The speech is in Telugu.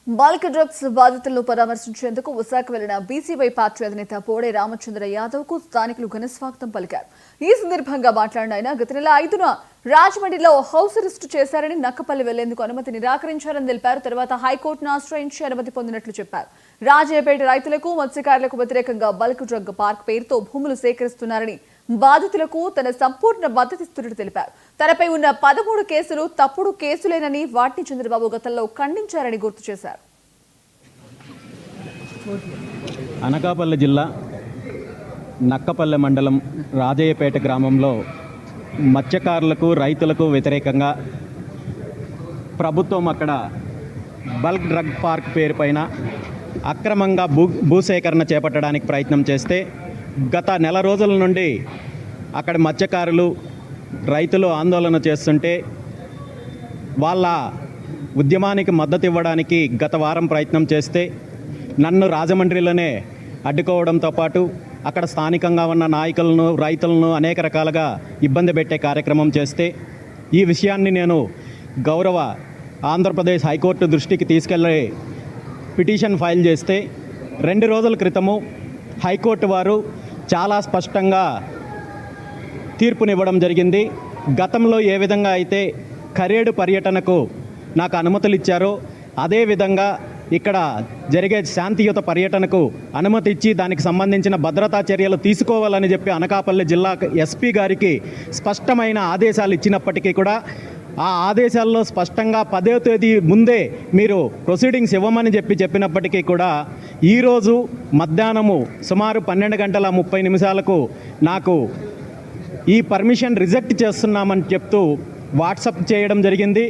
బల్క్ డ్రగ్స్ బాధితులను పరామర్శించేందుకు విశాఖ వెళ్లిన బీసీవై పార్టీ అధినేత పోడే రామచంద్ర యాదవ్ కు స్థానికులు ఘనస్వాగతం పలికారు. ఈ సందర్భంగా మాట్లాడిన ఆయన గత నెల 5న రాజమండ్రిలో హౌస్ అరెస్టు చేశారని, నక్కపల్లి వెళ్లేందుకు అనుమతి నిరాకరించారని తెలిపారు. తర్వాత హైకోర్టును ఆశ్రయించి అనుమతి పొందినట్లు చెప్పారు. రాజయ్యపేట రైతులకు, మత్స్యకారులకు వ్యతిరేకంగా బల్క్ డ్రగ్ పార్క్ పేరుతో భూములు సేకరిస్తున్నారని, బాధితులకు తన సంపూర్ణ మద్దతిస్తున్నట్టు తెలిపారు. తనపై ఉన్న 13 కేసులు తప్పుడు కేసులేనని, వాటిని చంద్రబాబు గతంలో ఖండించారని గుర్తు చేశారు. అనకాపల్లి జిల్లా నక్కపల్లె మండలం రాజయ్యపేట గ్రామంలో మత్స్యకారులకు, రైతులకు వ్యతిరేకంగా ప్రభుత్వం అక్కడ బల్క్ డ్రగ్ పార్క్ పేరుపైన అక్రమంగా భూసేకరణ చేపట్టడానికి ప్రయత్నం చేస్తే గత నెల రోజుల నుండి అక్కడ మత్స్యకారులు, రైతులు ఆందోళన చేస్తుంటే వాళ్ళ ఉద్యమానికి మద్దతు ఇవ్వడానికి గత వారం ప్రయత్నం చేస్తే నన్ను రాజమండ్రిలోనే అడ్డుకోవడంతో పాటు అక్కడ స్థానికంగా ఉన్న నాయకులను, రైతులను అనేక రకాలుగా ఇబ్బంది పెట్టే కార్యక్రమం చేస్తే ఈ విషయాన్ని నేను గౌరవ ఆంధ్రప్రదేశ్ హైకోర్టు దృష్టికి తీసుకెళ్ళి పిటిషన్ ఫైల్ చేస్తే 2 రోజుల క్రితము హైకోర్టు వారు చాలా స్పష్టంగా తీర్పునివ్వడం జరిగింది. గతంలో ఏ విధంగా అయితే కరేడు పర్యటనకు నాకు అనుమతులు ఇచ్చారో అదేవిధంగా ఇక్కడ జరిగే శాంతియుత పర్యటనకు అనుమతి ఇచ్చి దానికి సంబంధించిన భద్రతా చర్యలు తీసుకోవాలని చెప్పి అనకాపల్లి జిల్లా ఎస్పీ గారికి స్పష్టమైన ఆదేశాలు ఇచ్చినప్పటికీ కూడా ఆ ఆదేశాల్లో స్పష్టంగా 10వ తేదీ ముందే మీరు ప్రొసీడింగ్స్ ఇవ్వమని చెప్పినప్పటికీ కూడా ఈరోజు మధ్యాహ్నము సుమారు 12:30 నాకు ఈ పర్మిషన్ రిజెక్ట్ చేస్తున్నామని చెప్తూ వాట్సాప్ చేయడం జరిగింది.